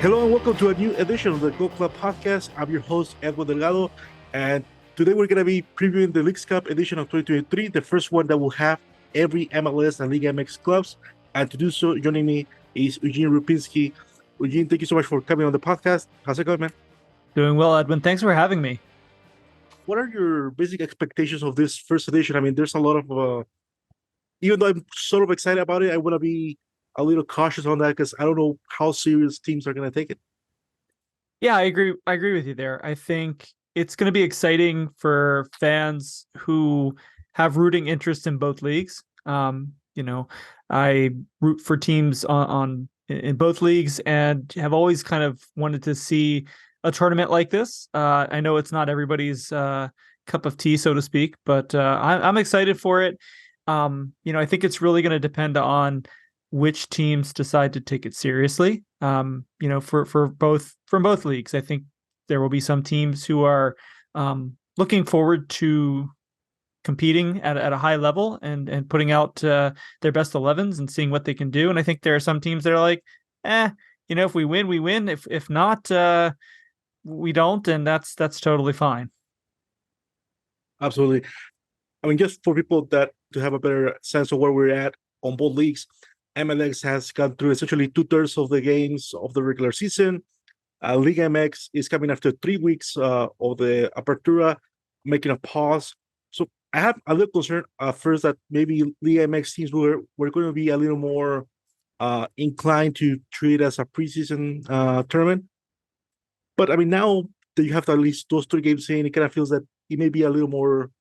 Hello and welcome to a new edition of the Go Club podcast. I'm your host, Edwin Delgado, and today we're going to be previewing the Leagues Cup edition of 2023, the first one that will have every MLS and Liga MX clubs. And to do so, joining me is Eugene Rupiński. Eugene, thank you so much for coming on the podcast. How's it going, man? Doing well, Edwin. Thanks for having me. What are your basic expectations of this first edition? I mean, there's a lot of, even though I'm sort of excited about it, I want to be a little cautious on that because I don't know how serious teams are going to take it. Yeah, I agree. I agree with you there. I think it's going to be exciting for fans who have rooting interest in both leagues. I root for teams in both leagues and have always kind of wanted to see a tournament like this. I know it's not everybody's cup of tea, so to speak, but I'm excited for it. I think it's really going to depend on which teams decide to take it seriously. For both leagues, I think there will be some teams who are looking forward to competing at a high level and putting out their best 11s and seeing what they can do. And I think there are some teams that are like, if we win, we win. If not, we don't, and that's totally fine. Absolutely. I mean, just for people that to have a better sense of where we're at on both leagues, MLS has gone through essentially 2/3 of the games of the regular season. Liga MX is coming after 3 weeks of the Apertura, making a pause. So I have a little concern first that maybe Liga MX teams were going to be a little more inclined to treat it as a preseason tournament. But I mean, now that you have at least those 3 games in, it kind of feels that it may be a little more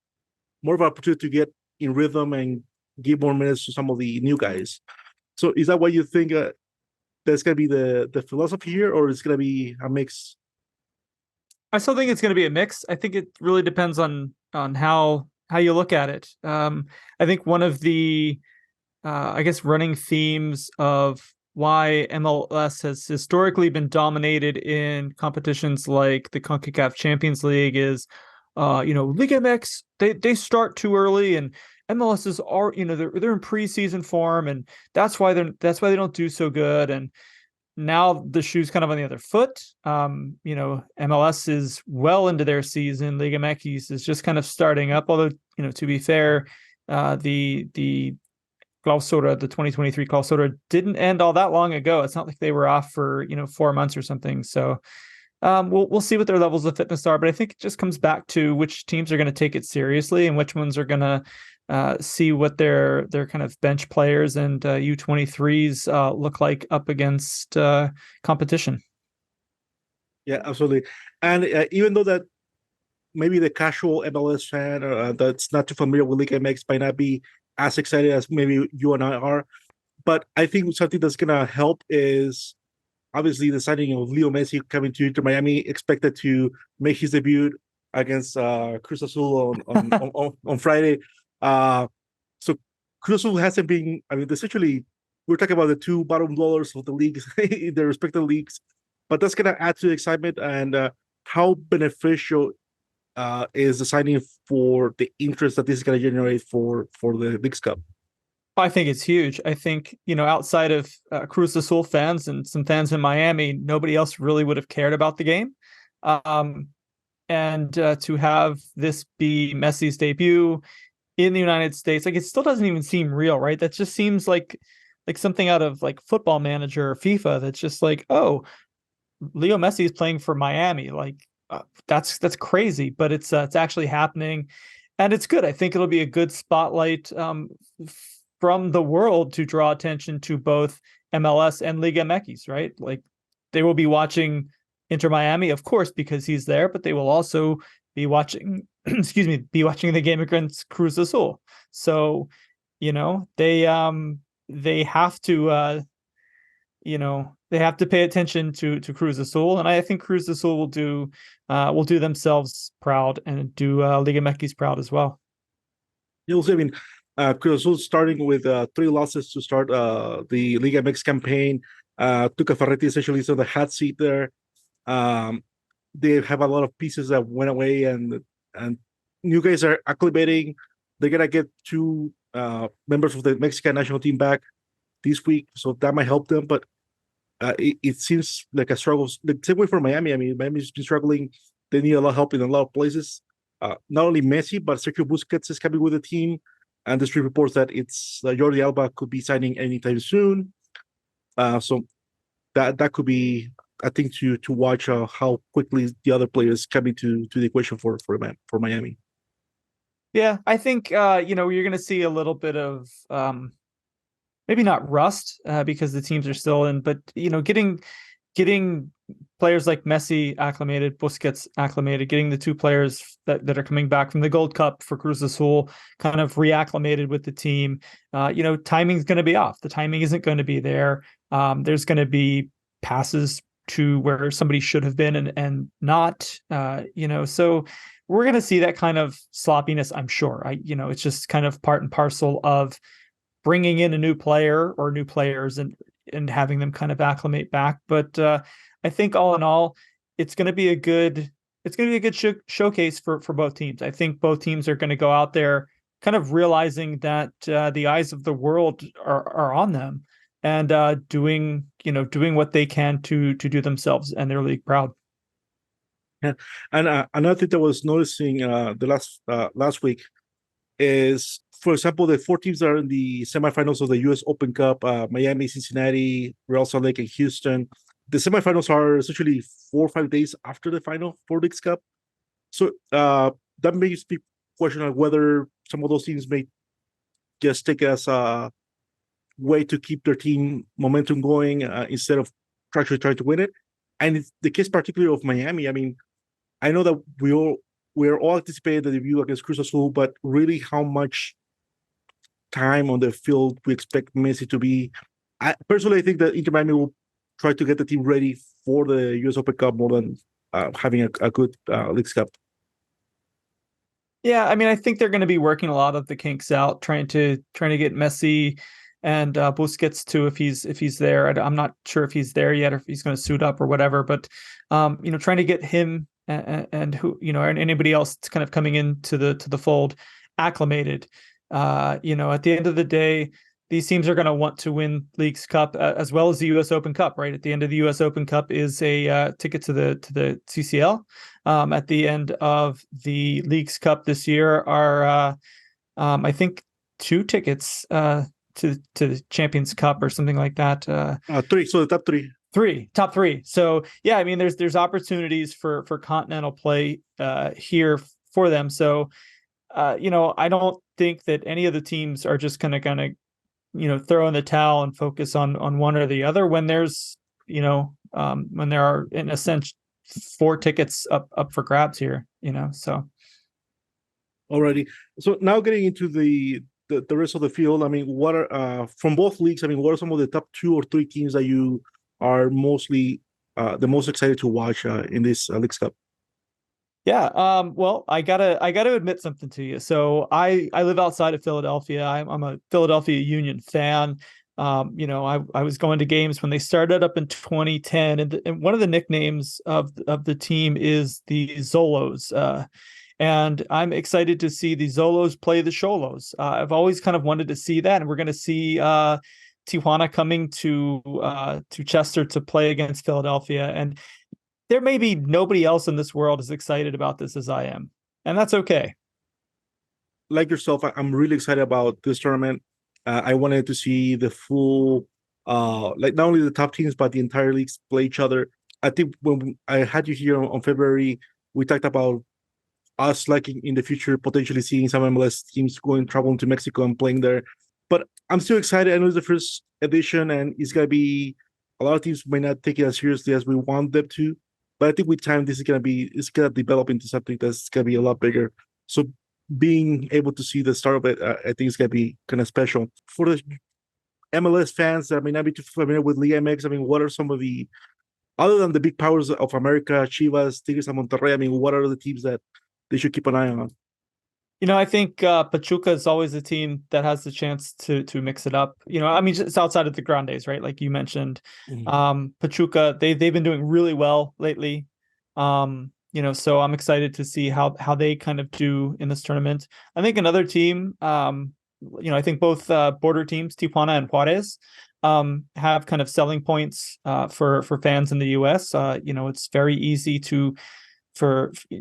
of an opportunity to get in rhythm and give more minutes to some of the new guys. So is that what you think that's going to be the philosophy here, or is it going to be a mix? I still think it's going to be a mix. I think it really depends on how you look at it. I think one of the running themes of why MLS has historically been dominated in competitions like the CONCACAF Champions League is, Liga MX, they start too early, and MLSs are, they're in preseason form, and that's why they don't do so good. And now the shoe's kind of on the other foot. MLS is well into their season. Liga MX is just kind of starting up. Although, to be fair, the Clausura, the 2023 Clausura didn't end all that long ago. It's not like they were off for 4 months or something. So we'll see what their levels of fitness are, but I think it just comes back to which teams are going to take it seriously and which ones are going to see what their kind of bench players and U23s look like up against competition. Yeah, absolutely. And even though that maybe the casual MLS fan that's not too familiar with Liga MX might not be as excited as maybe you and I are, but I think something that's going to help is obviously the signing of Lionel Messi coming to Inter Miami, expected to make his debut against Cruz Azul on Friday. So Cruz Azul hasn't been, I mean, essentially, we're talking about the 2 bottom dwellers of the leagues in their respective leagues, but that's going to add to the excitement. And how beneficial is the signing for the interest that this is going to generate for the Leagues Cup? I think it's huge. I think, outside of Cruz Azul fans and some fans in Miami, nobody else really would have cared about the game. And to have this be Messi's debut in the United States, like, it still doesn't even seem real, right? That just seems like something out of like Football Manager or FIFA. That's just like, oh, Leo Messi is playing for Miami. Like, that's crazy, but it's actually happening, and it's good. I think it'll be a good spotlight from the world to draw attention to both MLS and Liga MX, right? Like, they will be watching Inter Miami, of course, because he's there, but they will also be watching, watching the game against Cruz Azul. So, they have to, they have to pay attention to Cruz Azul, and I think Cruz Azul will do themselves proud and do Liga MX proud as well. You'll see, I mean, Cruz Azul starting with 3 losses to start the Liga MX campaign. Tuca Ferretti essentially is on the hot seat there. They have a lot of pieces that went away, and new guys are acclimating. They're gonna get 2 members of the Mexican national team back this week, so that might help them. But it seems like a struggle. The same way for Miami. I mean, Miami's been struggling. They need a lot of help in a lot of places. Not only Messi, but Sergio Busquets is coming with the team. And the street reports that it's Jordi Alba could be signing anytime soon. So that could be, I think, to watch how quickly the other players come into the equation for Miami. Yeah, I think you're going to see a little bit of maybe not rust because the teams are still in, but getting players like Messi acclimated, Busquets acclimated, getting the two players that are coming back from the Gold Cup for Cruz Azul kind of reacclimated with the team. Timing's going to be off. The timing isn't going to be there. There's going to be passes to where somebody should have been and not. So we're going to see that kind of sloppiness, I'm sure. It's just kind of part and parcel of bringing in a new player or new players and having them kind of acclimate back. But I think all in all, it's going to be a good showcase for both teams. I think both teams are going to go out there kind of realizing that the eyes of the world are on them and doing what they can to do themselves and their league proud. Yeah, and another thing that I was noticing the last week is, for example, the four teams that are in the semifinals of the U.S. Open Cup: Miami, Cincinnati, Real Salt Lake, and Houston. The semifinals are essentially 4 or 5 days after the final for Leagues Cup. So that makes me question on whether some of those teams may just take it as a way to keep their team momentum going instead of actually trying to win it. And it's the case particularly of Miami. I mean, I know that we're all anticipating the debut against Cruz Azul, but really how much time on the field we expect Messi to be. Personally, I think that Inter Miami will try to get the team ready for the US Open Cup more than having a good Leagues Cup. Yeah, I mean, I think they're going to be working a lot of the kinks out, trying to get Messi and Busquets too, if he's there. I'm not sure if he's there yet or if he's going to suit up or whatever, but trying to get him and who and anybody else kind of coming into the fold acclimated. At the end of the day, these teams are going to want to win Leagues Cup as well as the U.S. Open Cup, right? At the end of the U.S. Open Cup is a ticket to the CCL. At the end of the Leagues Cup this year are, I think, 2 tickets to the Champions Cup or something like that. 3, so the top 3. Top 3. So yeah, I mean, there's opportunities for continental play here for them. So I don't think that any of the teams are just gonna throw in the towel and focus on one or the other when there's when there are in a sense 4 tickets up for grabs here. So Alrighty. So now getting into the rest of the field. I mean, what are from both leagues? I mean, what are some of the top 2 or 3 teams that you are mostly the most excited to watch in this Leagues Cup? Yeah. Well, I gotta admit something to you. So I live outside of Philadelphia. I'm a Philadelphia Union fan. I was going to games when they started up in 2010, and one of the nicknames of the team is the Zolos. And I'm excited to see the Zolos play the Xolos. I've always kind of wanted to see that, and we're going to see Tijuana coming to Chester to play against Philadelphia. And there may be nobody else in this world as excited about this as I am, and that's okay. Like yourself, I'm really excited about this tournament. I wanted to see the full, like not only the top teams, but the entire leagues play each other. I think when I had you here on February, we talked about us like in the future potentially seeing some MLS teams traveling to Mexico and playing there. But I'm still excited. I know it's the first edition, and it's gonna be a lot of teams may not take it as seriously as we want them to. But I think with time, it's gonna develop into something that's gonna be a lot bigger. So being able to see the start of it, I think it's gonna be kind of special for the MLS fans that may not be too familiar with Liga MX. I mean, what are some of the other than the big powers of America, Chivas, Tigres, and Monterrey? I mean, what are the teams that they should keep an eye on? I think Pachuca is always a team that has the chance to mix it up. I mean, it's outside of the Grandes, right? Like you mentioned, Pachuca, they've been doing really well lately. So I'm excited to see how they kind of do in this tournament. I think another team, I think both border teams, Tijuana and Juarez, have kind of selling points for fans in the US. It's very easy to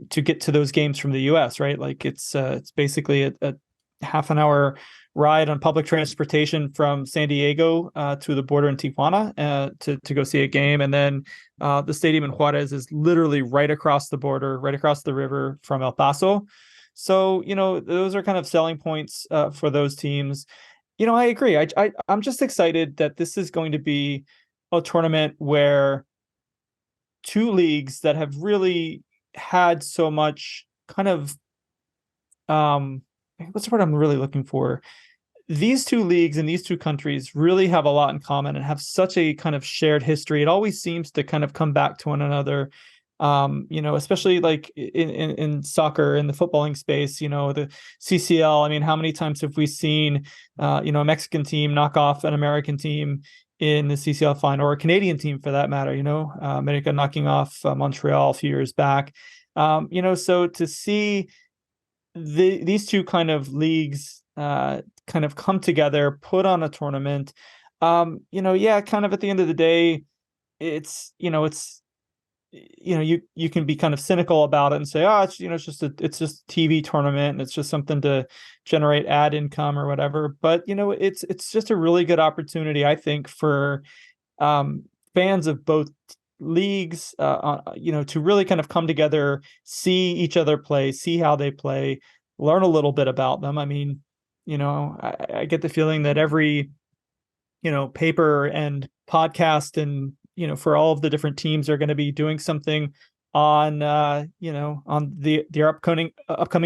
get to those games from the US, right? Like it's basically a half an hour ride on public transportation from San Diego to the border in Tijuana to go see a game. And then the stadium in Juarez is literally right across the border, right across the river from El Paso. So, those are kind of selling points for those teams. I agree. I'm just excited that this is going to be a tournament where two leagues that have really had so much kind of what's the word I'm really looking for? These two leagues in these two countries really have a lot in common and have such a kind of shared history. It always seems to kind of come back to one another. Especially like in soccer, in the footballing space, the CCL. I mean, how many times have we seen, a Mexican team knock off an American team in the CCL final, or a Canadian team for that matter, America knocking off Montreal a few years back. So to see these two kind of leagues kind of come together, put on a tournament, kind of at the end of the day, it's you can be kind of cynical about it and say, oh, it's just a TV tournament and it's just something to generate ad income or whatever. But it's just a really good opportunity, I think, for fans of both leagues, to really kind of come together, see each other play, see how they play, learn a little bit about them. I mean, I get the feeling that every paper and podcast and for all of the different teams are going to be doing something on on their upcoming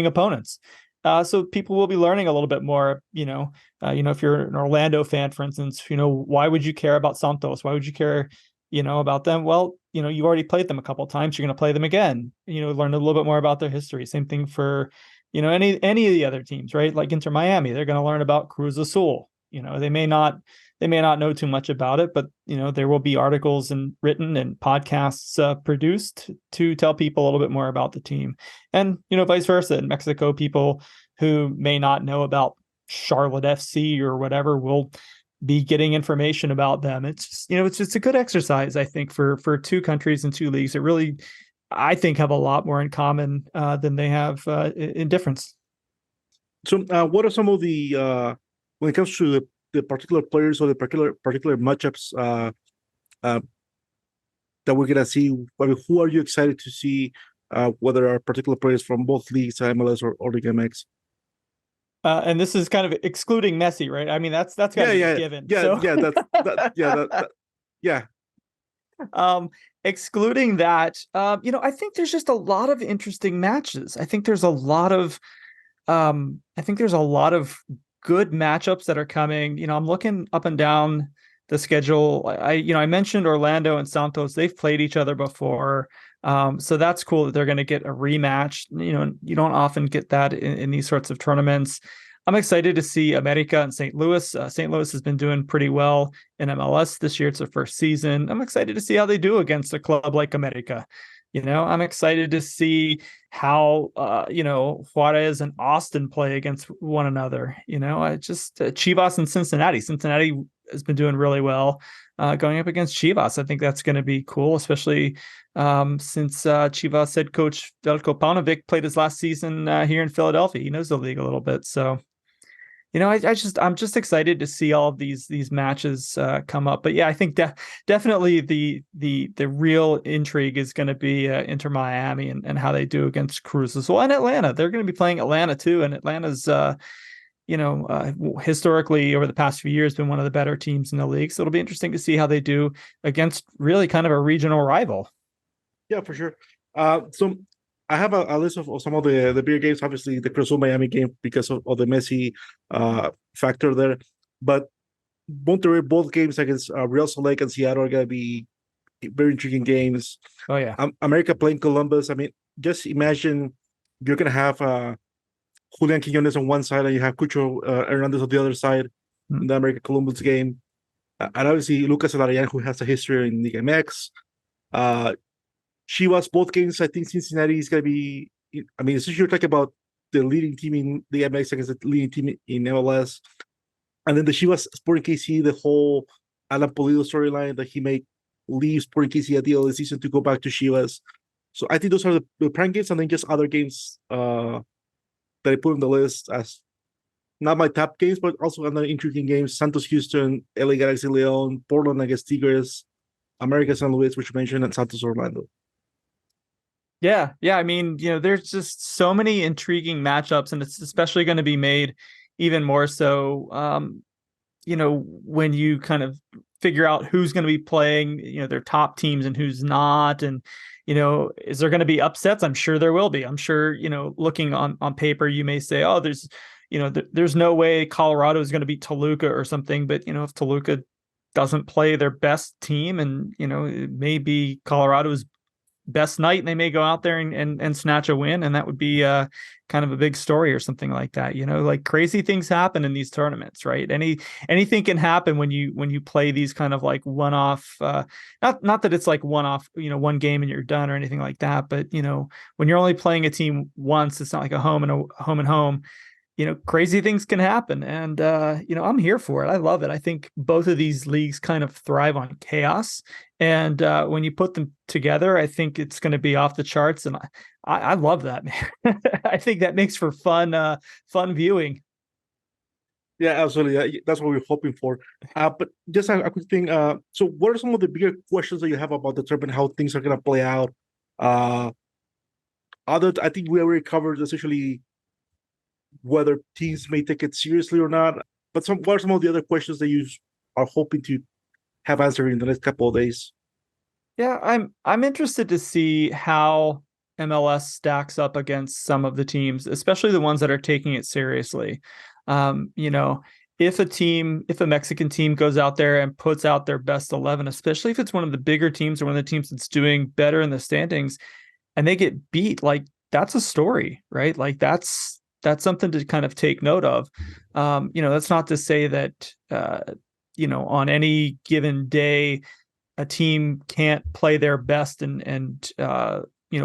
opponents. So people will be learning a little bit more. If you're an Orlando fan, for instance, why would you care about Santos? Why would you care, about them? Well, you already played them a couple of times. You're going to play them again. Learn a little bit more about their history. Same thing for any of the other teams, right? Like Inter Miami, they're going to learn about Cruz Azul. They may not know too much about it, but there will be articles and written and podcasts produced to tell people a little bit more about the team, and vice versa. In Mexico, people who may not know about Charlotte FC or whatever will be getting information about them. It's just, it's just a good exercise, I think, for two countries and two leagues that really, I think, have a lot more in common than they have in difference. So, what are some of the when it comes to the particular players or the particular matchups that we're gonna see? I mean, who are you excited to see? Whether are particular players from both leagues, MLS or Liga MX? And this is kind of excluding Messi, right? I mean, that's got to be a given. Yeah. Excluding that, I think there's just a lot of interesting matches. I think there's a lot of good matchups that are coming. I'm looking up and down the schedule. I mentioned Orlando and Santos. They've played each other before. So that's cool that they're going to get a rematch. You don't often get that in these sorts of tournaments. I'm excited to see America and St. Louis. St. Louis has been doing pretty well in MLS this year. It's their first season. I'm excited to see how they do against a club like America. I'm excited to see how, Juarez and Austin play against one another. I just Chivas and Cincinnati. Cincinnati has been doing really well going up against Chivas. I think that's going to be cool, especially since Chivas head coach Veljko Paunovic played his last season here in Philadelphia. He knows the league a little bit. So, I'm just excited to see all of these matches come up. But yeah, I think definitely the real intrigue is going to be Inter Miami and how they do against Cruz Azul and Atlanta. They're going to be playing Atlanta too, and Atlanta's historically over the past few years been one of the better teams in the league. So it'll be interesting to see how they do against really kind of a regional rival. Yeah, for sure. So I have a list of some of the bigger games. Obviously, the Cruz Azul Miami game because of the Messi factor there. But both games against Real Salt Lake and Seattle are going to be very intriguing games. Oh, yeah. America playing Columbus. I mean, just imagine you're going to have Julian Quinones on one side and you have Cucho Hernandez on the other side in the America Columbus game. And obviously, Lucas Alarian, who has a history in Liga MX. Chivas, both games, I think Cincinnati is going to be, I mean, since you're talking about the leading team in the MX against the leading team in MLS, and then the Chivas Sporting KC, the whole Alan Pulido storyline that he may leave Sporting KC at the end of the season to go back to Chivas. So I think those are the prime games, and then just other games that I put on the list as not my top games, but also another intriguing games: Santos Houston, LA Galaxy Leon, Portland against Tigres, America San Luis, which you mentioned, and Santos Orlando. Yeah, yeah. I mean, there's just so many intriguing matchups, and it's especially going to be made even more so, when you kind of figure out who's going to be playing, their top teams and who's not. And, is there going to be upsets? I'm sure there will be. I'm sure, looking on paper, you may say, oh, there's no way Colorado is going to beat Toluca or something. But, if Toluca doesn't play their best team and, it may be Colorado's best night and they may go out there and snatch a win, and that would be kind of a big story or something like that. Like crazy things happen in these tournaments, right? Anything can happen when you play these kind of like one-off, not that it's like one-off, one game and you're done or anything like that, but when you're only playing a team once, it's not like a home and home. Crazy things can happen. And, I'm here for it. I love it. I think both of these leagues kind of thrive on chaos. And when you put them together, I think it's going to be off the charts. And I love that, man. I think that makes for fun viewing. Yeah, absolutely. That's what we're hoping for. But just a quick thing. So what are some of the bigger questions that you have about the tournament, how things are going to play out? I think we already covered essentially whether teams may take it seriously or not. But what are some of the other questions that you are hoping to have answered in the next couple of days? Yeah, I'm interested to see how MLS stacks up against some of the teams, especially the ones that are taking it seriously. If a Mexican team goes out there and puts out their best 11, especially if it's one of the bigger teams or one of the teams that's doing better in the standings, and they get beat, like that's a story, right? Like that's something to kind of take note of. That's not to say that, on any given day, a team can't play their best and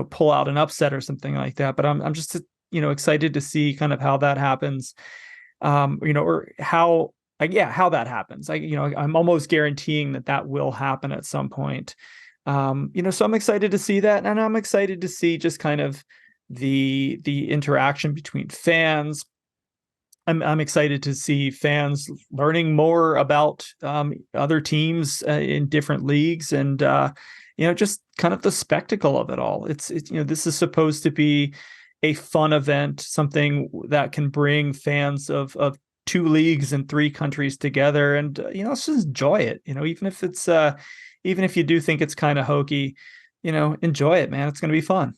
pull out an upset or something like that. But I'm just, excited to see kind of how that happens, or how that happens. I'm almost guaranteeing that will happen at some point. So I'm excited to see that. And I'm excited to see just kind of the interaction between fans. I'm excited to see fans learning more about other teams in different leagues, and just kind of the spectacle of it all. It's this is supposed to be a fun event, something that can bring fans of two leagues and three countries together, and let's just enjoy it. Even if you do think it's kind of hokey, enjoy it, man. It's going to be fun.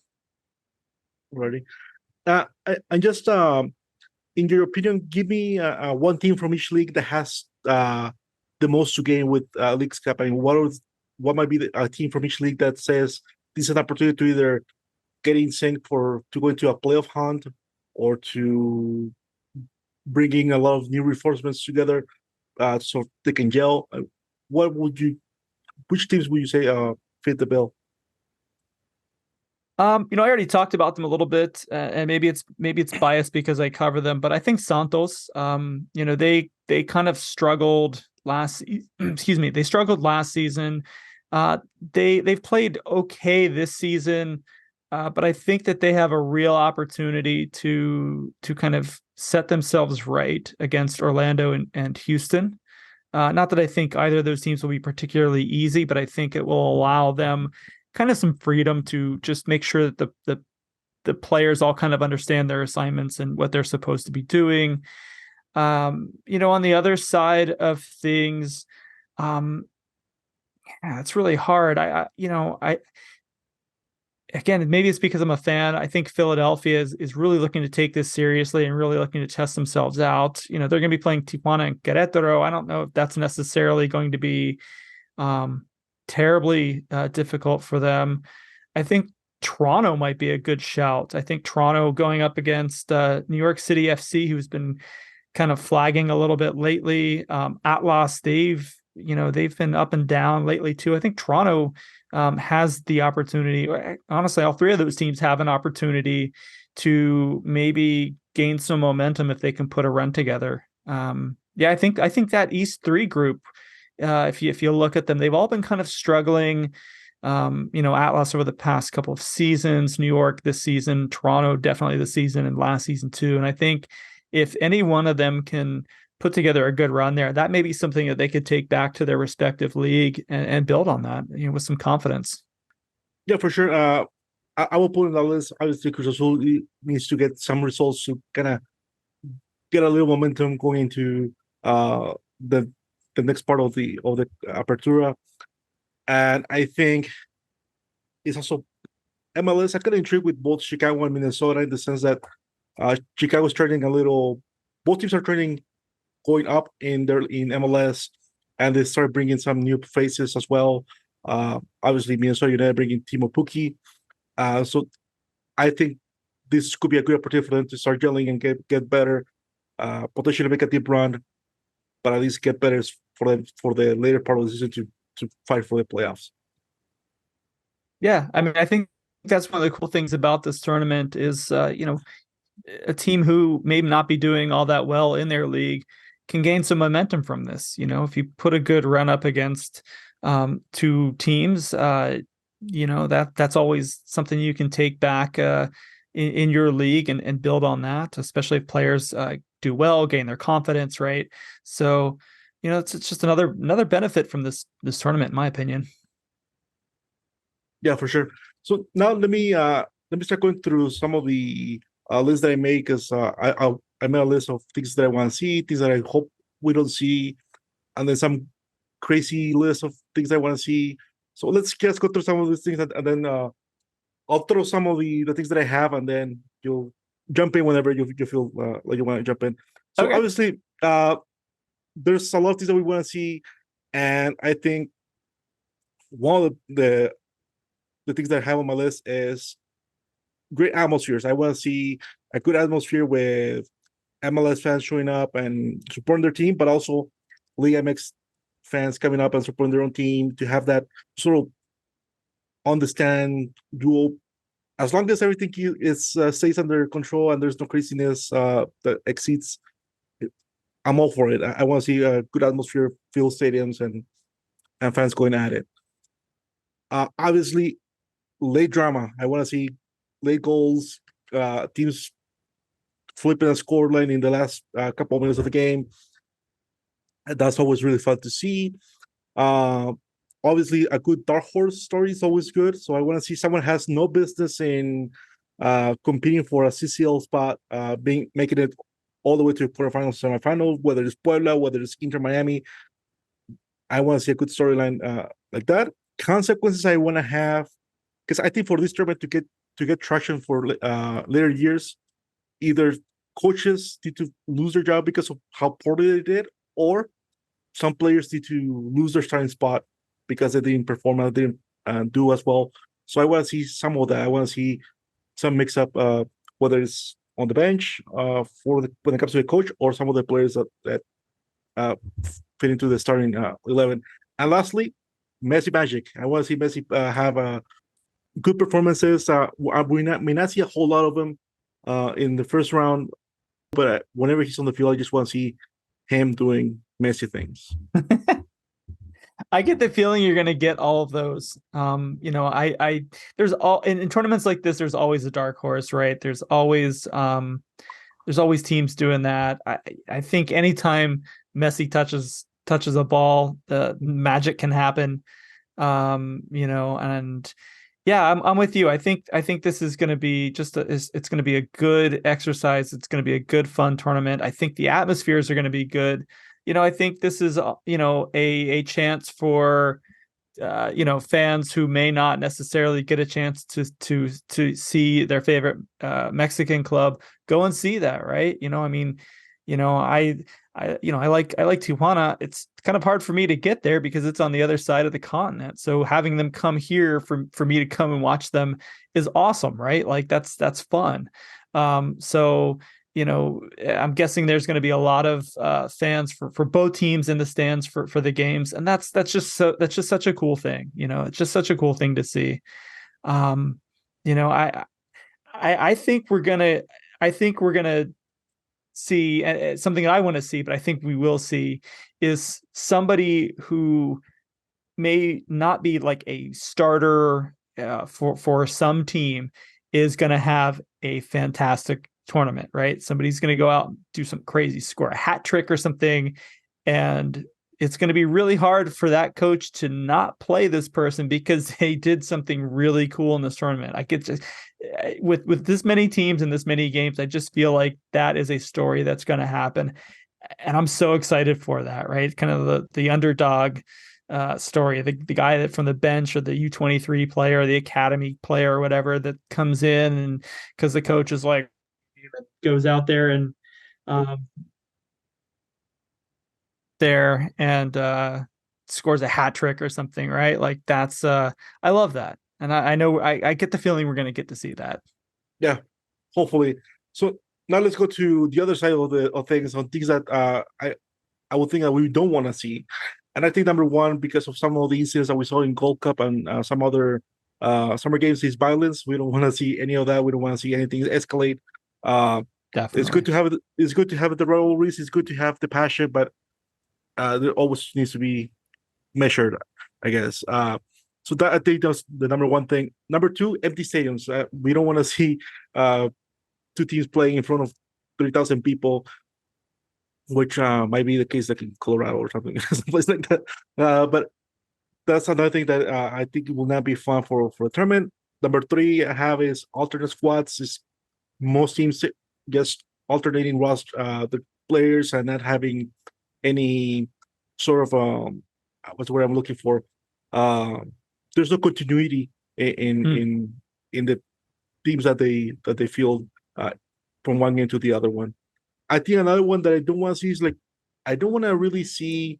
Ready. And just in your opinion, give me one team from each league that has the most to gain with Leagues Cup. I mean, what might be a team from each league that says this is an opportunity to either get in sync to go into a playoff hunt or to bringing a lot of new reinforcements together so they can gel. Which teams would you say fit the bill? I already talked about them a little bit, and maybe it's biased because I cover them, but I think Santos, they kind of struggled they struggled last season. They've played okay this season, but I think that they have a real opportunity to kind of set themselves right against Orlando and Houston. Not that I think either of those teams will be particularly easy, but I think it will allow them kind of some freedom to just make sure that the players all kind of understand their assignments and what they're supposed to be doing. On the other side of things, it's really hard. Again, maybe it's because I'm a fan. I think Philadelphia is really looking to take this seriously and really looking to test themselves out. They're going to be playing Tijuana and Querétaro. I don't know if that's necessarily going to be terribly difficult for them. I think Toronto might be a good shout. I think Toronto going up against New York City FC, who's been kind of flagging a little bit lately. Atlas, they've been up and down lately too. I think Toronto has the opportunity. Honestly, all three of those teams have an opportunity to maybe gain some momentum if they can put a run together. I think that East 3 group If you look at them, they've all been kind of struggling. Atlas over the past couple of seasons, New York this season, Toronto definitely this season, and last season too. And I think if any one of them can put together a good run there, that may be something that they could take back to their respective league and build on that, with some confidence. Yeah, for sure. I will put in the list. Obviously, Cruz Azul needs to get some results to kind of get a little momentum going into the next part of the Apertura. And I think it's also MLS. I got intrigued with both Chicago and Minnesota in the sense that Chicago's trending a little. Both teams are trending going up in MLS, and they start bringing some new faces as well. Obviously, Minnesota United bringing Timo Pukki. So I think this could be a good opportunity for them to start gelling and get better, potentially make a deep run, but at least get better for them for the later part of the season to fight for the playoffs. Yeah, I mean, I think that's one of the cool things about this tournament is, a team who may not be doing all that well in their league can gain some momentum from this. If you put a good run up against two teams, that's always something you can take back in your league and build on that, especially if players do well, gain their confidence, right? So, it's just another benefit from this tournament, in my opinion. Yeah, for sure. So now let me start going through some of the lists that I made because I made a list of things that I want to see, things that I hope we don't see, and then some crazy list of things I want to see. So let's just go through some of these things, and then I'll throw some of the things that I have, and then you'll jump in whenever you feel like you want to jump in. So Okay. obviously, there's a lot of things that we want to see, and I think one of the things that I have on my list is great atmospheres. I want to see a good atmosphere with MLS fans showing up and supporting their team, but also Liga MX fans coming up and supporting their own team to have that sort of understand dual. As long as everything is stays under control and there's no craziness that exceeds, I'm all for it. I want to see a good atmosphere, filled stadiums, and fans going at it. Obviously, late drama. I want to see late goals, teams flipping a scoreline in the last couple of minutes of the game. That's always really fun to see. Obviously, a good dark horse story is always good. So I want to see someone has no business in competing for a CCL spot, making it all the way to quarterfinals, semifinal, whether it's Puebla, whether it's Inter Miami. I want to see a good storyline like that. Consequences I want to have, because I think for this tournament to get traction for later years, either coaches need to lose their job because of how poorly they did, or some players need to lose their starting spot because they didn't perform and didn't do as well. So I want to see some of that. I want to see some mix up, whether it's on the bench when it comes to the coach, or some of the players that fit into the starting 11. And lastly, Messi magic. I want to see Messi have good performances. We may not see a whole lot of them in the first round, but whenever he's on the field, I just want to see him doing Messi things. I get the feeling you're going to get all of those. There's all in tournaments like this, there's always a dark horse, right? There's always teams doing that. I think anytime Messi touches a ball, the magic can happen. And yeah, I'm with you. I think this is going to be it's going to be a good exercise. It's going to be a good fun tournament. I think the atmospheres are going to be good. I think this is a chance for fans who may not necessarily get a chance to see their favorite Mexican club go and see that, right? I like Tijuana. It's kind of hard for me to get there because it's on the other side of the continent. So having them come here for me to come and watch them is awesome, right? Like that's fun. So I'm guessing there's going to be a lot of fans for both teams in the stands for the games, and that's just such a cool thing. It's just such a cool thing to see. I think we're gonna see, something I want to see, but I think we will see, is somebody who may not be like a starter for some team is going to have a fantastic tournament, right? Somebody's going to go out and do some crazy, score a hat trick or something, and it's going to be really hard for that coach to not play this person because they did something really cool in this tournament. I get just with this many teams and this many games, I just feel like that is a story that's going to happen, and I'm so excited for that. Right, kind of the underdog story, the guy that from the bench or the U23 player, or the academy player or whatever that comes in, and because the coach is like goes out there and scores a hat trick or something, right? Like that's I love that. And I know I get the feeling we're going to get to see that. Yeah, hopefully. So now let's go to the other side of things, on things that I would think that we don't want to see. And I think number one, because of some of the incidents that we saw in Gold Cup and some other summer games, is violence. We don't want to see any of that. We don't want to see anything escalate. Definitely. It's good to have it. It's good to have the rivalries. It's good to have the passion, but there always needs to be measured, I guess. So that, I think that's the number one thing. Number two, empty stadiums. We don't want to see two teams playing in front of 3,000 people, which might be the case like in Colorado or something, someplace like that. But that's another thing that I think it will not be fun for a tournament. Number three, I have is alternate squads. Is most teams just alternating the players and not having any sort of what's the word I'm looking for? There's no continuity in the teams that they field from one game to the other one. I think another one that I don't want to see is like, I don't want to really see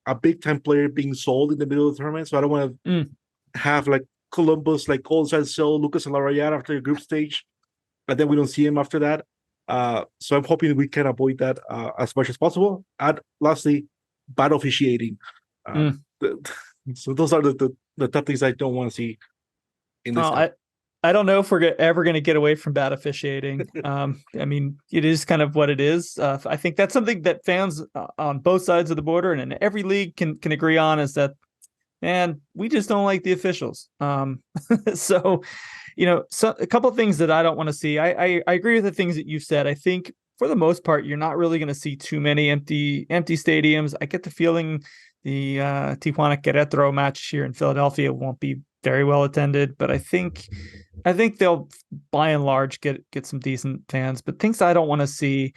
a big time player being sold in the middle of the tournament. So I don't want to have like Columbus, like all of a sudden sell Lucas Alarayán after the group stage, and then we don't see him after that. So I'm hoping we can avoid that as much as possible. And lastly, bad officiating. So those are the top things I don't want to see in this. I don't know if we're ever going to get away from bad officiating. I mean, it is kind of what it is. I think that's something that fans on both sides of the border and in every league can agree on, is that, man, we just don't like the officials. So, a couple of things that I don't want to see. I agree with the things that you've said. I think for the most part, you're not really going to see too many empty stadiums. I get the feeling the Tijuana Querétaro match here in Philadelphia won't be very well attended, but I think they'll by and large get some decent fans. But things I don't want to see,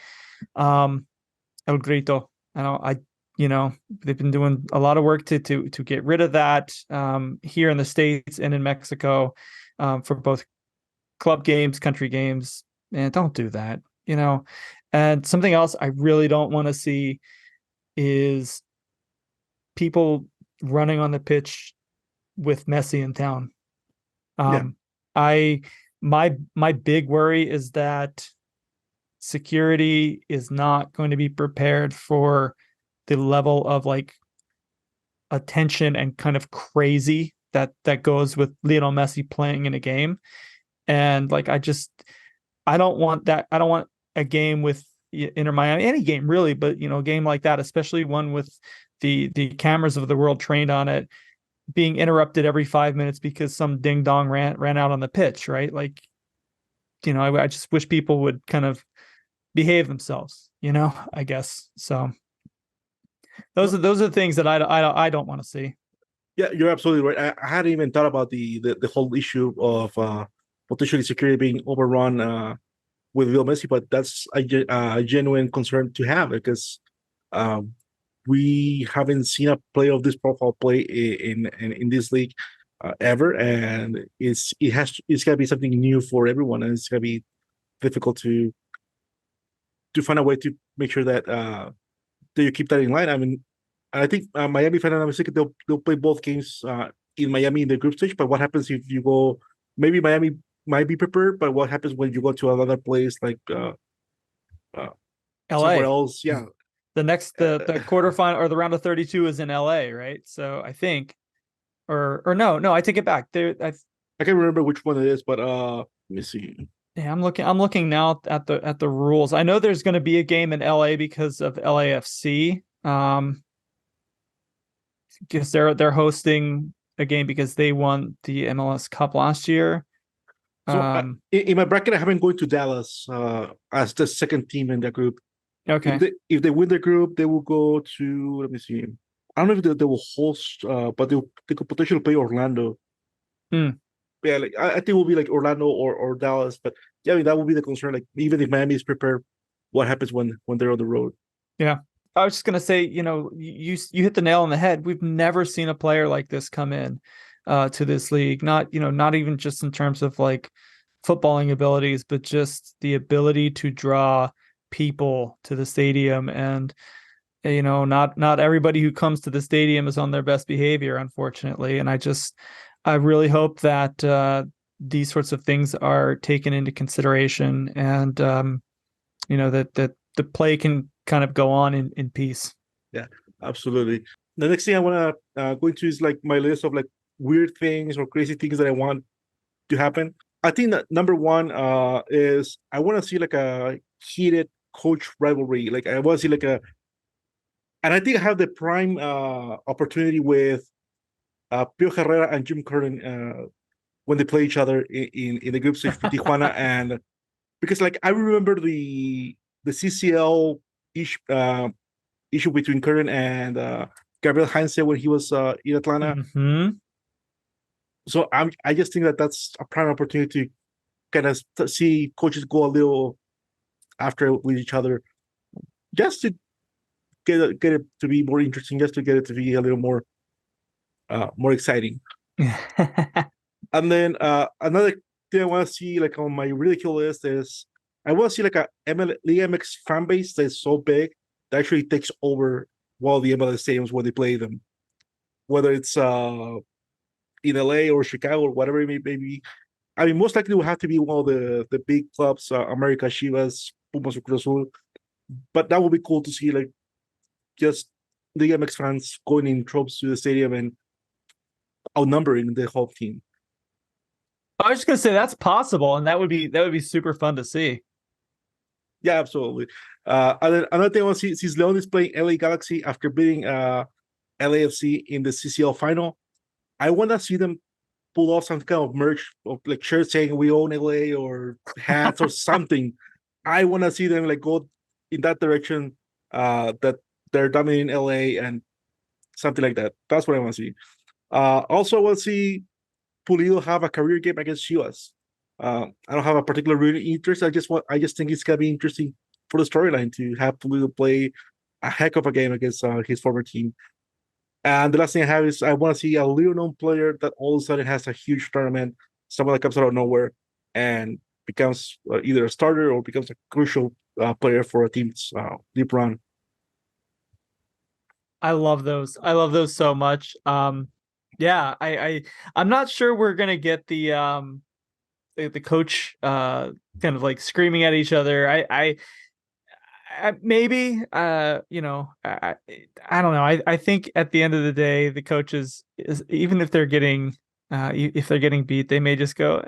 El Grito. They've been doing a lot of work to get rid of that here in the States and in Mexico for both club games, country games. Man, don't do that. And something else I really don't want to see is people running on the pitch with Messi in town. My big worry is that security is not going to be prepared for the level of like attention and kind of crazy that goes with Lionel Messi playing in a game. And like, I don't want that. I don't want a game with Inter Miami, any game really, but a game like that, especially one with the cameras of the world trained on it, being interrupted every 5 minutes because some ding dong ran out on the pitch, right? Like, I just wish people would kind of behave themselves, I guess. So those are the things that I don't want to see. Yeah, you're absolutely right. I hadn't even thought about the whole issue of potentially security being overrun with Lionel Messi, but that's a genuine concern to have, because we haven't seen a player of this profile play in this league ever, and it's got to be something new for everyone, and it's going to be difficult to find a way to make sure that that you keep that in line. I mean, I think Miami, if I'm not mistaken, they'll play both games in Miami in the group stage. But what happens if you go? Maybe Miami might be prepared, but what happens when you go to another place like LA, somewhere else? Yeah. The quarterfinal or the round of 32 is in LA, right? So I think, or no, I take it back. I can't remember which one it is, but let me see. Yeah, I'm looking now at the rules. I know there's going to be a game in LA because of LAFC. Because they're hosting a game because they won the MLS Cup last year. So Um, in my bracket, I have been going to Dallas as the second team in the group. okay. If they win the group, they will go to, let me see. I don't know if they will host, but they could potentially play Orlando. Hmm. Yeah, like I think it will be like Orlando or Dallas. But yeah, I mean that will be the concern. Like even if Miami is prepared, what happens when they're on the road? Yeah. I was just gonna say, you hit the nail on the head. We've never seen a player like this come in to this league. Not even just in terms of like footballing abilities, but just the ability to draw people to the stadium. And not everybody who comes to the stadium is on their best behavior, unfortunately. And I really hope that these sorts of things are taken into consideration, and that the play can kind of go on in peace. Yeah, absolutely. The next thing I want to go into is like my list of like weird things or crazy things that I want to happen. I think that number one is I want to see like a heated coach rivalry. Like I want to see like a, and I think I have the prime opportunity with Pio Herrera and Jim Curtin when they play each other in the group stage for Tijuana, and because like I remember the CCL issue, issue between Curtin and Gabriel Heinze when he was in Atlanta. Hmm. So I just think that that's a prime opportunity to kind of see coaches go a little after with each other, just to get it to be more interesting, just to get it to be a little more exciting. And then another thing I want to see like on my ridicule list is I want to see like a Liga MX fan base that's so big that actually takes over one of the MLS stadiums where they play them, whether it's in LA or Chicago or whatever it may be. I mean, most likely it will have to be one of the big clubs, America, Chivas, Pumas, or Cruz Azul. But that would be cool to see, like just Liga MX fans going in tropes to the stadium and outnumbering the whole team. I was just gonna say that's possible, and that would be super fun to see. Yeah, absolutely. And then another thing I want to see since Leon is playing LA Galaxy after beating LAFC in the CCL final, I want to see them pull off some kind of merch of like shirts saying we own LA or hats or something. I want to see them like go in that direction, that they're dominating LA and something like that. That's what I want to see. Also, I want to see Pulido have a career game against Chivas. I don't have a particular really interest. I just think it's gonna be interesting for the storyline to have Pulido play a heck of a game against his former team. And the last thing I have is I want to see a little known player that all of a sudden has a huge tournament, someone that comes out of nowhere and becomes either a starter or becomes a crucial player for a team's deep run. I love those. I love those so much. Yeah, I'm not sure we're gonna get the coach kind of like screaming at each other. Maybe I don't know. I think at the end of the day, the coaches is even if they're getting if they're getting beat, they may just go,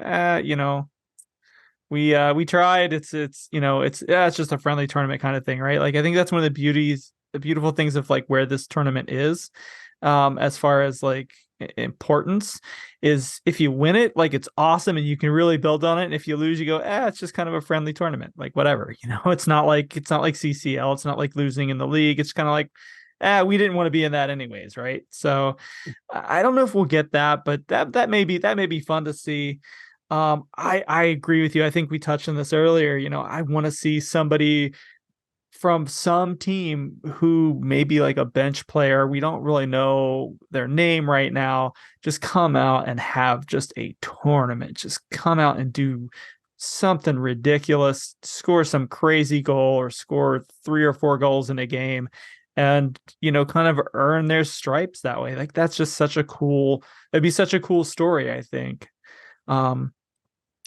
we tried. It's just a friendly tournament kind of thing, right? Like I think that's one of the beautiful things of like where this tournament is, as far as like importance is if you win it, like it's awesome and you can really build on it. And if you lose, you go, it's just kind of a friendly tournament, like whatever. It's not like CCL. It's not like losing in the league. It's kind of like, we didn't want to be in that anyways, right? So I don't know if we'll get that, but that may be fun to see. I agree with you. I think we touched on this earlier. I want to see somebody from some team who may be like a bench player. We don't really know their name right now. Just come out and have just a tournament. Just come out and do something ridiculous, score some crazy goal or score 3 or 4 goals in a game and kind of earn their stripes that way. Like it'd be such a cool story, I think. Um,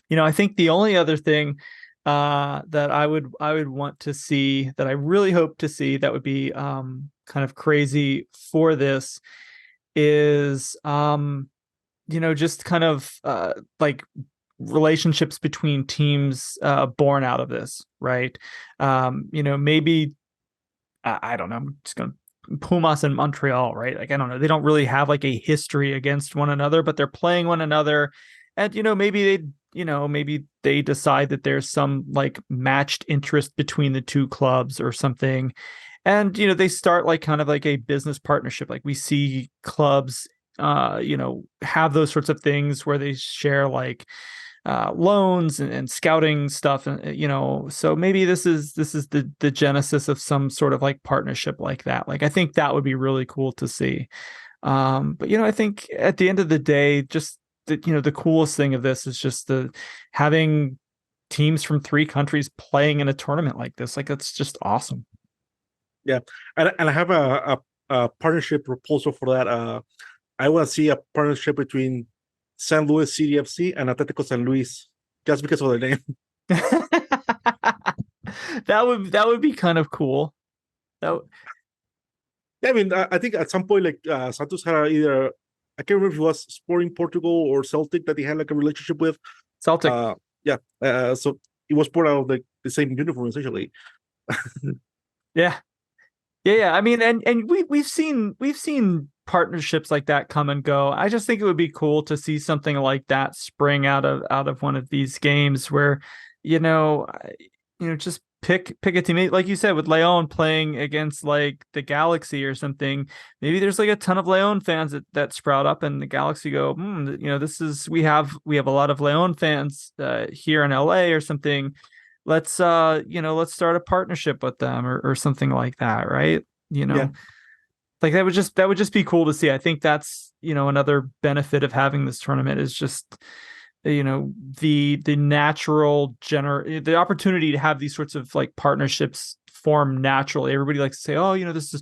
I think the only other thing that I would want to see, that I really hope to see, that would be kind of crazy for this is just kind of like relationships between teams born out of this, right? Maybe I don't know. I'm just going to Pumas and Montreal, right? Like, I don't know. They don't really have like a history against one another, but they're playing one another. And, maybe they decide that there's some like matched interest between the two clubs or something. And, they start like kind of like a business partnership. Like we see clubs, have those sorts of things where they share like loans and scouting stuff, and so maybe this is the genesis of some sort of like partnership like that. Like I think that would be really cool to see. But I think at the end of the day, just the coolest thing of this is just the having teams from 3 countries playing in a tournament like this. Like that's just awesome. Yeah, and I have a partnership proposal for that. I want to see a partnership between San Luis CDFC and Atlético San Luis, just because of the name. That would be kind of cool. Yeah, I mean, I think at some point, like Santos had either, I can't remember if it was Sporting Portugal or Celtic that he had like a relationship with. Celtic. Yeah, so it was part of the same uniform essentially. Yeah. I mean, and we've seen partnerships like that come and go. I just think it would be cool to see something like that spring out of one of these games where, just pick a team. Like you said, with Leon playing against like the Galaxy or something. Maybe there's like a ton of Leon fans that sprout up, and the Galaxy go, this is we have a lot of Leon fans here in LA or something. Let's start a partnership with them or something like that, right? Yeah. Like that would just be cool to see. I think that's another benefit of having this tournament is just the natural the opportunity to have these sorts of like partnerships form naturally. Everybody likes to say, oh, this is,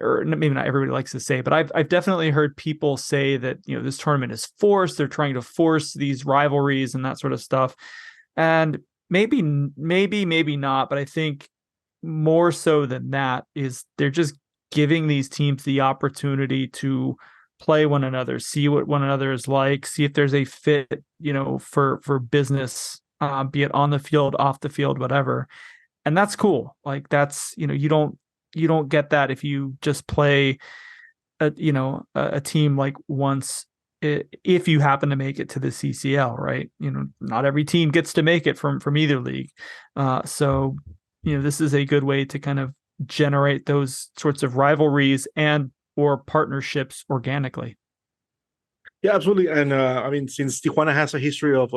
or maybe not everybody likes to say, but I've definitely heard people say that this tournament is forced. They're trying to force these rivalries and that sort of stuff, and maybe not, but I think more so than that is they're just giving these teams the opportunity to play one another, see what one another is like, see if there's a fit, for business, be it on the field, off the field, whatever. And that's cool. Like that's, you don't get that if you just play a team like once, if you happen to make it to the CCL, right? Not every team gets to make it from either league. So, this is a good way to kind of generate those sorts of rivalries and or partnerships organically. Yeah, absolutely. And I mean, since Tijuana has a history of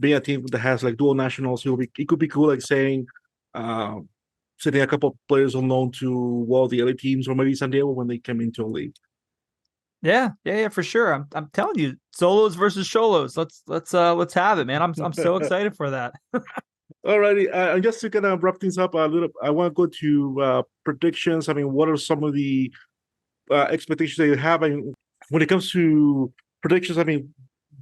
being a team that has like dual nationals, it could be cool, like saying, sending a couple of players unknown to the other teams, or maybe San Diego when they come into a league. Yeah, for sure. I'm telling you, solos versus solos. Let's have it, man. I'm so excited for that. Alrighty, and just to kind of wrap things up a little, I want to go to predictions. I mean, what are some of the expectations that you have? I mean, when it comes to predictions, I mean,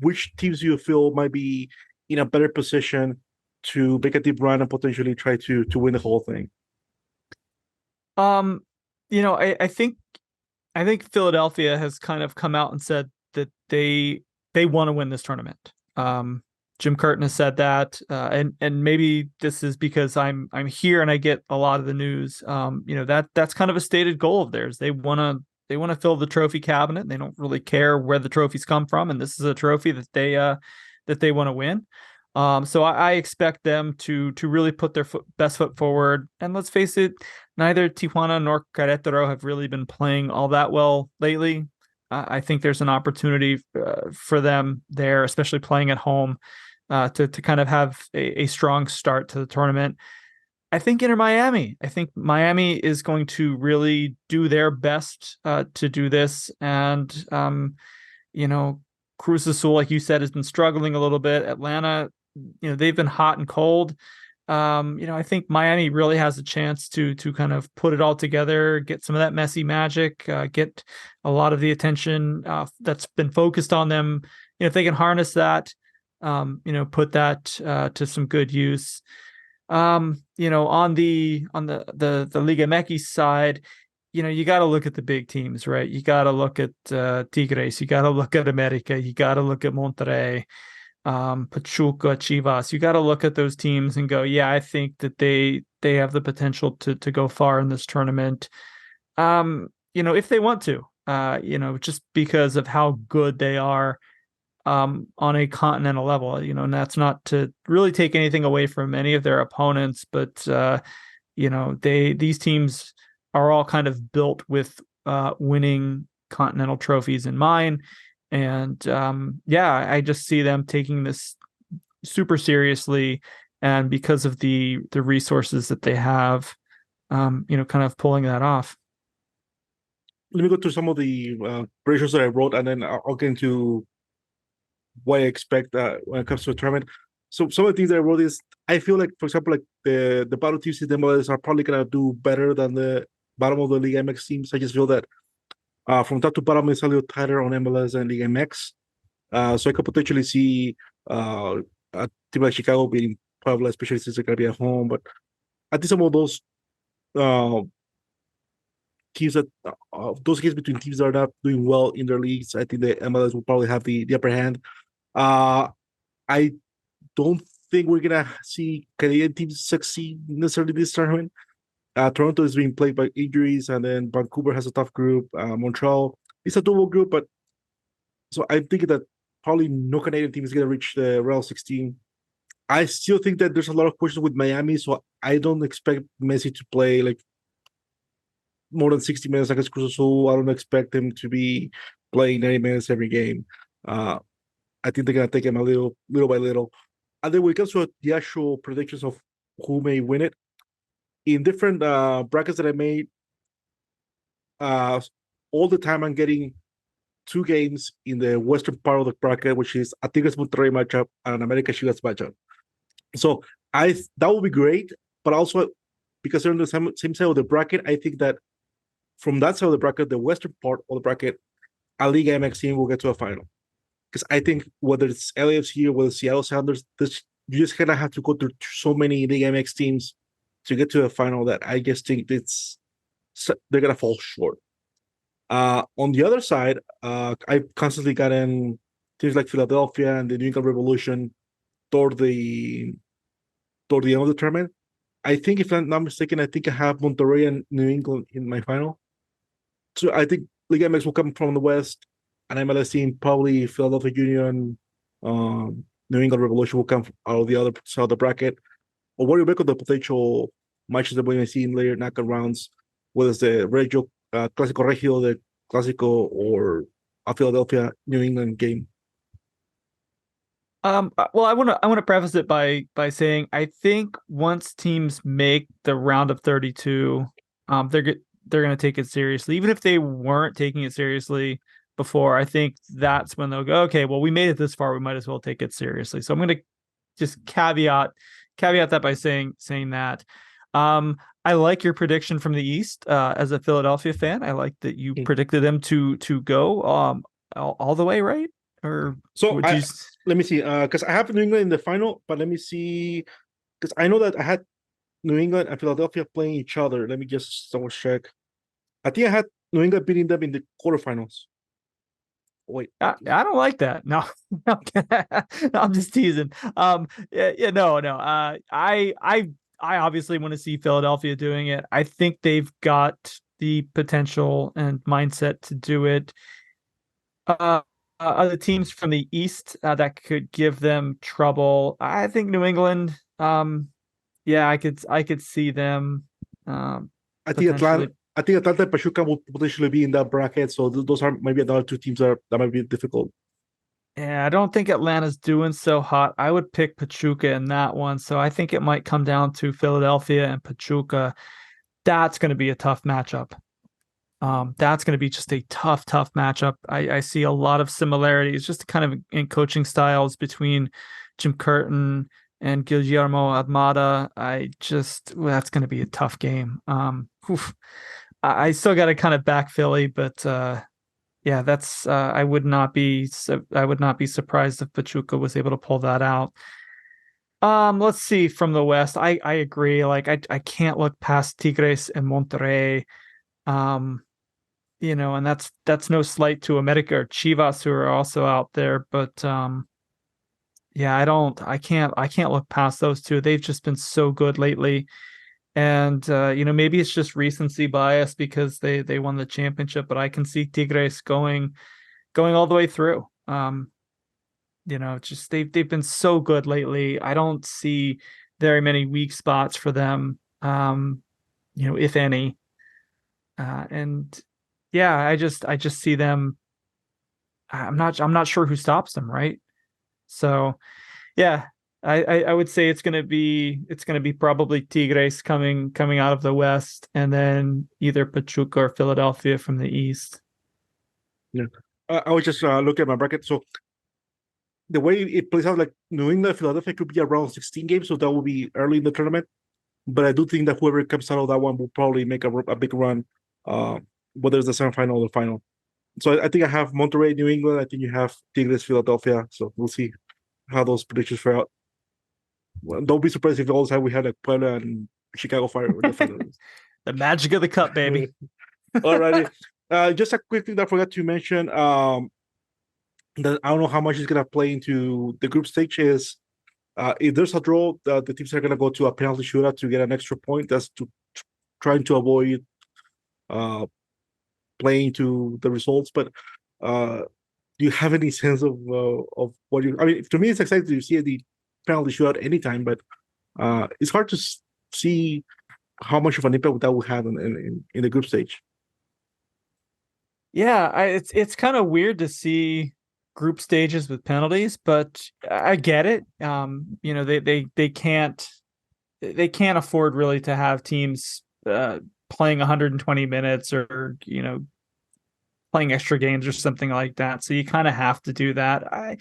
which teams do you feel might be in a better position to make a deep run and potentially try to win the whole thing? I think Philadelphia has kind of come out and said that they want to win this tournament. Jim Curtin has said that, and maybe this is because I'm here and I get a lot of the news. That's kind of a stated goal of theirs. They want to fill the trophy cabinet. They don't really care where the trophies come from, and this is a trophy that they want to win. So I expect them to really put their best foot forward. And let's face it, neither Tijuana nor Querétaro have really been playing all that well lately. I think there's an opportunity for them there, especially playing at home, to kind of have a strong start to the tournament. I think Miami is going to really do their best to do this. And, Cruz Azul, like you said, has been struggling a little bit. Atlanta, they've been hot and cold. I think Miami really has a chance to kind of put it all together, get some of that Messi magic, get a lot of the attention that's been focused on them. If they can harness that, put that to some good use. On the Liga MX side, you got to look at the big teams, right? You got to look at Tigres, you got to look at America, you got to look at Monterrey. Pachuca, Chivas. You got to look at those teams and go, yeah, I think that they have the potential to go far in this tournament. If they want to, just because of how good they are on a continental level, and that's not to really take anything away from any of their opponents, but these teams are all kind of built with winning continental trophies in mind. And I just see them taking this super seriously, and because of the resources that they have, kind of pulling that off. Let me go through some of the predictions that I wrote, and then I'll get into what I expect when it comes to a tournament. So some of the things that I wrote is I feel like, for example, like the bottom teams in the MLS are probably gonna do better than the bottom of the League MX teams. I just feel that from top to bottom it's a little tighter on MLS and League MX. So I could potentially see a team like Chicago beating Puebla, especially since they're gonna be at home. But I think some of those uh, teams that those games between teams that are not doing well in their leagues, I think the MLS will probably have the upper hand. Uh, I don't think we're gonna see Canadian teams succeed necessarily this tournament. Toronto is being plagued by injuries, and then Vancouver has a tough group. Montreal is a double group, but so I think that probably no Canadian team is gonna reach the round 16. I still think that there's a lot of questions with Miami, so I don't expect Messi to play like more than 60 minutes against Cruz Azul. I don't expect him to be playing 90 minutes every game. Uh, I think they're gonna take him a little by little. And then when it comes to the actual predictions of who may win it, in different brackets that I made, all the time I'm getting two games in the western part of the bracket, which is a Tigres Monterrey matchup and an America Chivas matchup. So that would be great, but also because they're on the same side of the bracket, I think that from that side of the bracket, the western part of the bracket, a Liga MX team will get to a final. Because I think whether it's LAFC or whether it's Seattle Sounders, you just kind of have to go through so many Liga MX teams to get to a final that I just think they're gonna fall short. On the other side, I've constantly gotten teams like Philadelphia and the New England Revolution toward the end of the tournament. I think, if I'm not mistaken, I think I have Monterrey and New England in my final. So I think Liga MX will come from the West, and MLS team probably Philadelphia Union, New England Revolution will come out of the other side of the bracket. Or what do you make of the potential matches that we may see in later knockout rounds, whether it's the Regio, Clásico Regio, the Clásico, or a Philadelphia New England game? Well, I want to preface it by saying I think once teams make the round of 32, they're going to take it seriously. Even if they weren't taking it seriously before, I think that's when they'll go, okay, well, we made it this far, we might as well take it seriously. So I'm going to just caveat that by saying that. I like your prediction from the East. As a Philadelphia fan, I like that you predicted them to go all the way, right? Or so let me see, because I have New England in the final, but let me see, because I know that I had New England and Philadelphia playing each other. Let me just double check. I think I had New England beating them in the quarterfinals. Wait, I don't like that. No, I'm just teasing. No. I obviously want to see Philadelphia doing it. I think they've got the potential and mindset to do it. Other teams from the East that could give them trouble. I think New England. I could see them. I think Atlanta and Pachuca will potentially be in that bracket. So those are maybe another two teams that might be difficult. Yeah, I don't think Atlanta's doing so hot. I would pick Pachuca in that one. So I think it might come down to Philadelphia and Pachuca. That's going to be a tough matchup. That's going to be just a tough matchup. I see a lot of similarities just kind of in coaching styles between Jim Curtin and Guillermo Almada. That's going to be a tough game. I still got to kind of back Philly, but that's I would not be surprised if Pachuca was able to pull that out. Let's see from the West. I agree. Like I can't look past Tigres and Monterrey. And that's no slight to America or Chivas, who are also out there, but Yeah, I can't look past those two. They've just been so good lately. And maybe it's just recency bias because they won the championship, but I can see Tigres going all the way through. Just they've been so good lately. I don't see very many weak spots for them, if any. And yeah, I just see them. I'm not sure who stops them, right? So yeah, I would say it's gonna be probably Tigres coming out of the West, and then either Pachuca or Philadelphia from the East. Yeah. I was just looking at my bracket. So the way it plays out, like New England, Philadelphia could be around 16 games, so that will be early in the tournament. But I do think that whoever comes out of that one will probably make a big run, uh, whether it's the semifinal or the final. So I think I have Monterrey, New England. I think you have Tigres, Philadelphia. So we'll see how those predictions fare out. Well, don't be surprised if all the time we had like Puebla and Chicago Fire in the finals. The magic of the cup, baby. Alrighty. Just a quick thing that I forgot to mention. That I don't know how much is gonna play into the group stage is if there's a draw, the teams are gonna go to a penalty shootout to get an extra point. That's to trying to avoid uh playing to the results. But do you have any sense of what you? I mean, to me, it's exciting to see the penalty shootout anytime, but it's hard to see how much of an impact that will have in the group stage. Yeah, it's kind of weird to see group stages with penalties, but I get it. They can't afford really to have teams playing 120 minutes or playing extra games or something like that. So you kind of have to do that.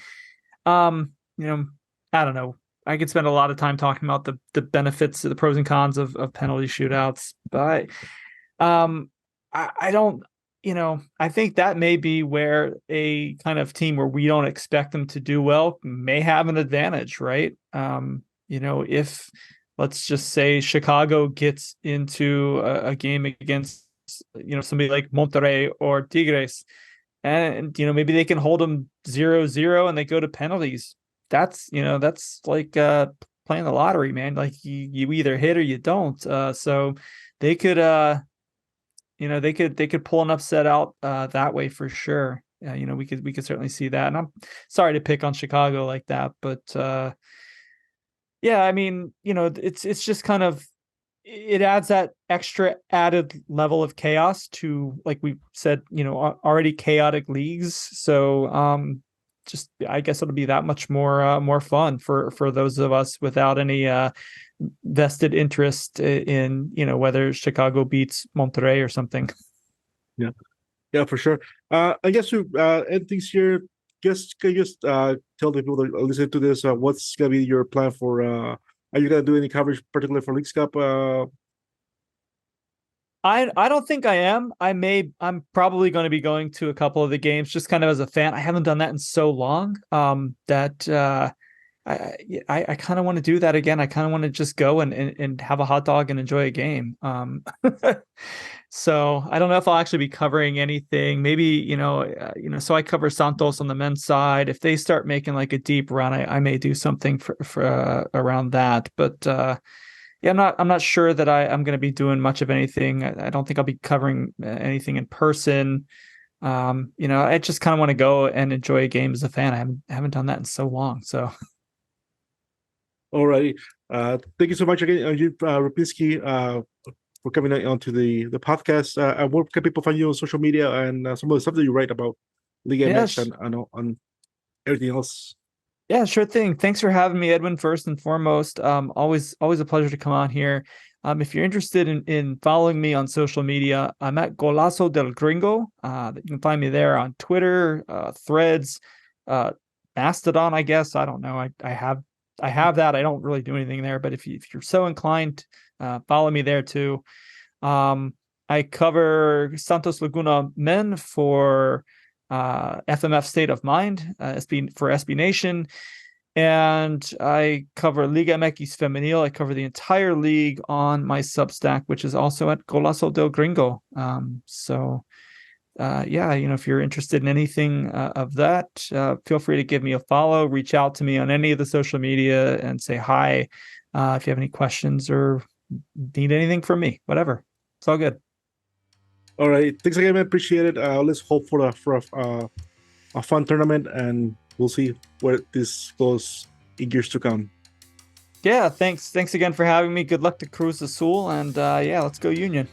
Um, you know, I don't know. I could spend a lot of time talking about the benefits, the pros and cons of penalty shootouts, but I don't. I think that may be where a kind of team where we don't expect them to do well may have an advantage, right? If let's just say Chicago gets into a game against somebody like Monterrey or Tigres, and maybe they can hold them 0-0 and they go to penalties. That's like playing the lottery, man. Like you either hit or you don't. So they could they could pull an upset out that way for sure. We could certainly see that. And I'm sorry to pick on Chicago like that, but yeah, I mean, it's just kind of it adds that extra added level of chaos to, like we said, already chaotic leagues. So just I guess it'll be that much more fun for those of us without any vested interest in whether Chicago beats Monterrey or something. Yeah, yeah, for sure. I guess to end things here, can you just tell the people that listen to this what's gonna be your plan for? Are you gonna do any coverage, particularly for Leagues Cup? I don't think I am. I'm probably going to be going to a couple of the games just kind of as a fan. I haven't done that in so long that I kind of want to do that again. I kind of want to just go and have a hot dog and enjoy a game. So I don't know if I'll actually be covering anything. Maybe so I cover Santos on the men's side. If they start making like a deep run, I may do something for around that. But yeah, I'm not sure that I'm going to be doing much of anything. I don't think I'll be covering anything in person. I just kind of want to go and enjoy a game as a fan. I haven't done that in so long. So. Alrighty. Thank you so much again, Eugene Rupiński, for coming onto the podcast. Where can people find you on social media and some of the stuff that you write about Liga MX Yes. and on everything else? Yeah, sure thing. Thanks for having me, Edwin, first and foremost. Always a pleasure to come on here. If you're interested in following me on social media, I'm at Golazo del Gringo. You can find me there on Twitter, Threads, Mastodon, I guess. I don't know. I have that. I don't really do anything there, but if you're so inclined, follow me there too. I cover Santos Laguna men for FMF State of Mind, for SB Nation, and I cover Liga MX Femenil. I cover the entire league on my Substack, which is also at Golazo del Gringo. So yeah, if you're interested in anything of that, feel free to give me a follow, reach out to me on any of the social media and say hi. If you have any questions or need anything from me, whatever, it's all good. All right, thanks again, man. Appreciate it. Let's hope for a fun tournament, and we'll see where this goes in years to come. Yeah, thanks again for having me. Good luck to Cruz Azul, and yeah, let's go Union.